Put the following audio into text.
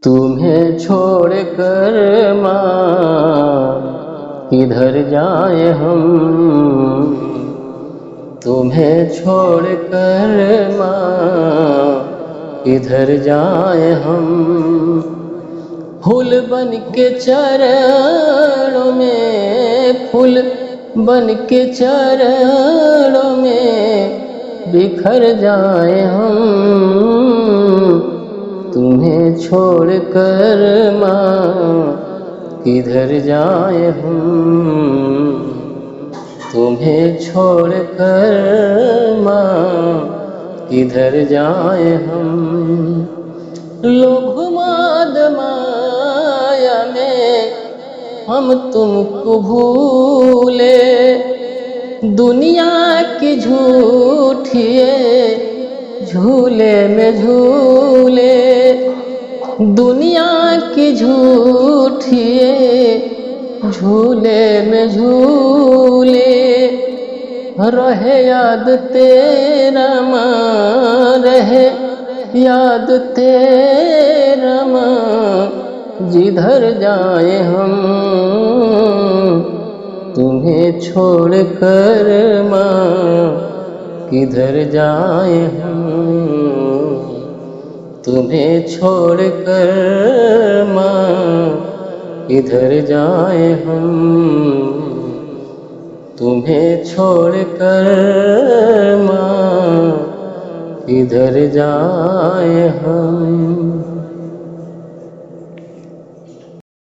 तुम्हें छोड़कर माँ किधर जाए हम। तुम्हें छोड़कर माँ किधर जाए हम। फूल बन के चरणों में, फूल बन के चरणों में बिखर जाए हम। तुम्हें छोड़कर माँ किधर जाए हम। तुम्हें छोड़कर माँ किधर जाए हम। लोभ माद माया में हम तुमको भूले, दुनिया की झूठिए झूले में झूले। दुनिया की झूठिए झूले में झूले। रहे याद तेरा माँ, रहे याद तेरा माँ जिधर जाए हम। तुम्हें छोड़कर माँ किधर जाए हम। तुम्हें छोड़कर माँ किधर जाए हम। तुम्हें छोड़कर माँ किधर जाए हम।